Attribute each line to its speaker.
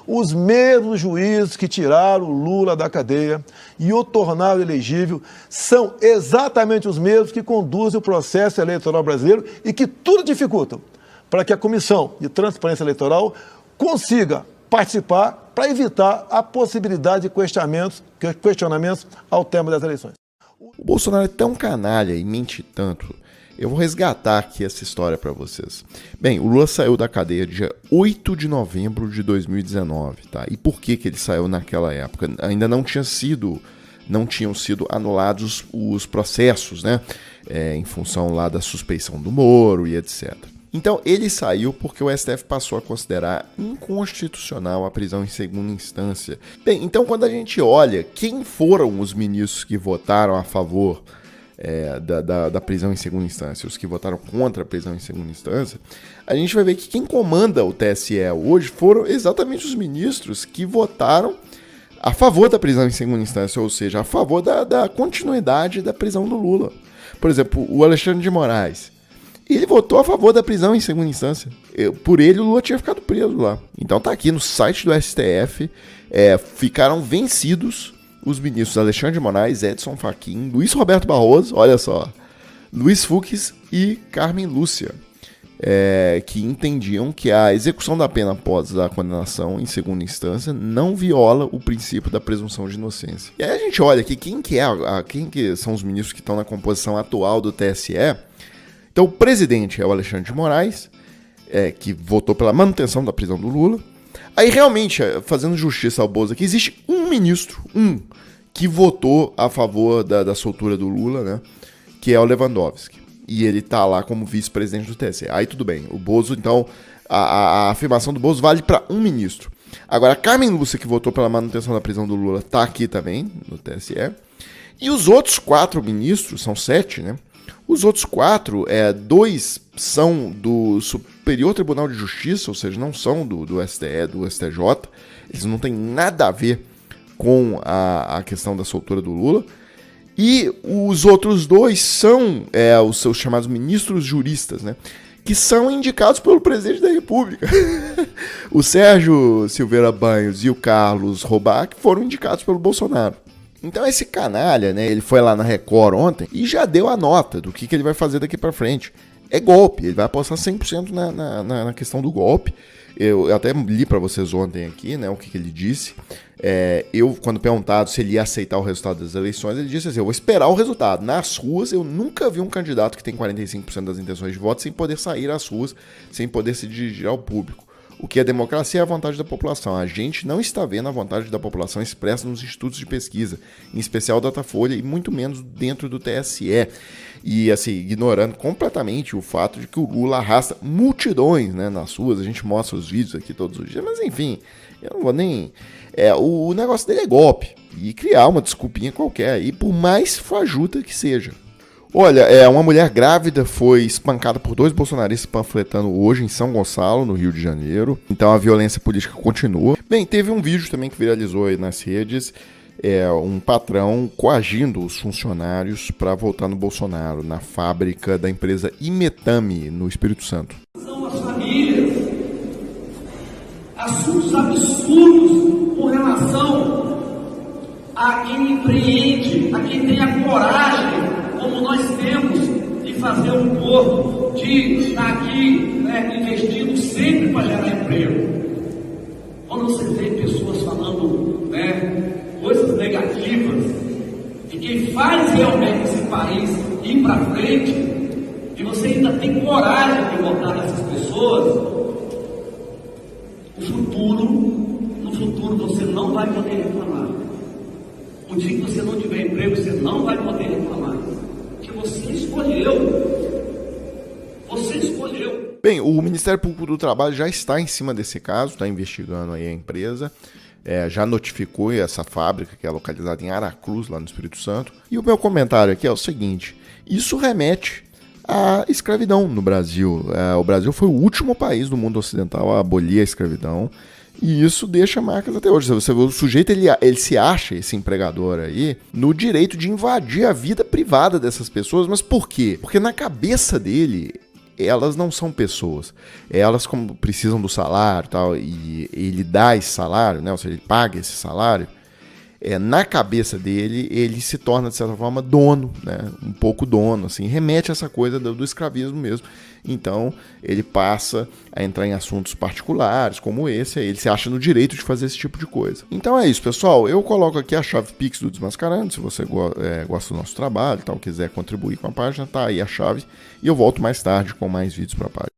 Speaker 1: Os mesmos juízes que tiraram o Lula da cadeia e o tornaram elegível são exatamente os mesmos que conduzem o processo eleitoral brasileiro e que tudo dificultam para que a Comissão de Transparência Eleitoral consiga participar para evitar a possibilidade de questionamentos ao tema das eleições.
Speaker 2: O Bolsonaro é tão canalha e mente tanto. Eu vou resgatar aqui essa história para vocês. Bem, o Lula saiu da cadeia dia 8 de novembro de 2019, tá? E por que ele saiu naquela época? Ainda não tinham sido anulados os processos, né? Em função lá da suspeição do Moro e etc. Então, ele saiu porque o STF passou a considerar inconstitucional a prisão em segunda instância. Bem, então quando a gente olha quem foram os ministros que votaram a favor da prisão em segunda instância, os que votaram contra a prisão em segunda instância, a gente vai ver que quem comanda o TSE hoje foram exatamente os ministros que votaram a favor da prisão em segunda instância, ou seja, a favor da continuidade da prisão do Lula. Por exemplo, o Alexandre de Moraes, ele votou a favor da prisão em segunda instância. Por ele, o Lula tinha ficado preso lá. Então tá aqui no site do STF, ficaram vencidos os ministros Alexandre de Moraes, Edson Fachin, Luiz Roberto Barroso, olha só, Luiz Fux e Carmen Lúcia, que entendiam que a execução da pena após a condenação em segunda instância não viola o princípio da presunção de inocência. E aí a gente olha aqui quem que são os ministros que estão na composição atual do TSE. Então o presidente é o Alexandre de Moraes, que votou pela manutenção da prisão do Lula. Aí realmente, fazendo justiça ao Bozo aqui, existe um ministro, que votou a favor da soltura do Lula, né? Que é o Lewandowski. E ele tá lá como vice-presidente do TSE. Aí tudo bem, o Bozo, então, a afirmação do Bozo vale para um ministro. Agora, a Carmen Lúcia, que votou pela manutenção da prisão do Lula, tá aqui também, no TSE. E os outros 4 ministros, são 7, né? Os outros 4, 2 são do Superior Tribunal de Justiça, ou seja, não são do STE, do STJ. Eles não têm nada a ver com a questão da soltura do Lula. E os outros 2 são os seus chamados ministros juristas, né? Que são indicados pelo presidente da República. O Sérgio Silveira Banhos e o Carlos Robac foram indicados pelo Bolsonaro. Então esse canalha, né, ele foi lá na Record ontem e já deu a nota do que ele vai fazer daqui pra frente. É golpe, ele vai apostar 100% na questão do golpe. Eu até li pra vocês ontem aqui, né, o que ele disse. Quando perguntado se ele ia aceitar o resultado das eleições, ele disse assim, eu vou esperar o resultado. Nas ruas, eu nunca vi um candidato que tem 45% das intenções de voto sem poder sair às ruas, sem poder se dirigir ao público. O que é democracia é a vontade da população. A gente não está vendo a vontade da população expressa nos institutos de pesquisa, em especial Datafolha, e muito menos dentro do TSE. E, assim, ignorando completamente o fato de que o Lula arrasta multidões, né, nas ruas. A gente mostra os vídeos aqui todos os dias, mas enfim, eu não vou nem... o negócio dele é golpe, e criar uma desculpinha qualquer, e por mais fajuta que seja. Olha, uma mulher grávida foi espancada por 2 bolsonaristas panfletando hoje em São Gonçalo, no Rio de Janeiro. Então a violência política continua. Bem, teve um vídeo também que viralizou aí nas redes, um patrão coagindo os funcionários para votar no Bolsonaro, na fábrica da empresa Imetame, no Espírito Santo.
Speaker 3: São as famílias, assuntos absurdos com relação a quem empreende, a quem tem a coragem, como nós temos, de fazer um corpo, de estar aqui, né, investindo sempre para gerar emprego. Quando você vê pessoas falando, né, coisas negativas de quem faz realmente esse país ir para frente, e você ainda tem coragem de votar nessas pessoas, no futuro você não vai poder reclamar. Um dia que você não tiver emprego, você não vai poder reclamar. Porque você escolheu. Você escolheu.
Speaker 2: Bem, o Ministério Público do Trabalho já está em cima desse caso, está investigando aí a empresa. Já notificou essa fábrica, que é localizada em Aracruz, lá no Espírito Santo. E o meu comentário aqui é o seguinte: isso remete à escravidão no Brasil. O Brasil foi o último país do mundo ocidental a abolir a escravidão. E isso deixa marcas até hoje. Você vê, o sujeito ele se acha, esse empregador aí, no direito de invadir a vida privada dessas pessoas. Mas por quê? Porque na cabeça dele elas não são pessoas. Elas, como precisam do salário e tal, e ele dá esse salário, né? Ou seja, ele paga esse salário, na cabeça dele, ele se torna, de certa forma, dono, né? Um pouco dono, assim, remete a essa coisa do escravismo mesmo. Então, ele passa a entrar em assuntos particulares, como esse, aí ele se acha no direito de fazer esse tipo de coisa. Então é isso, pessoal. Eu coloco aqui a chave Pix do Desmascarando, se você gosta do nosso trabalho e tal, quiser contribuir com a página, tá aí a chave. E eu volto mais tarde com mais vídeos para a página.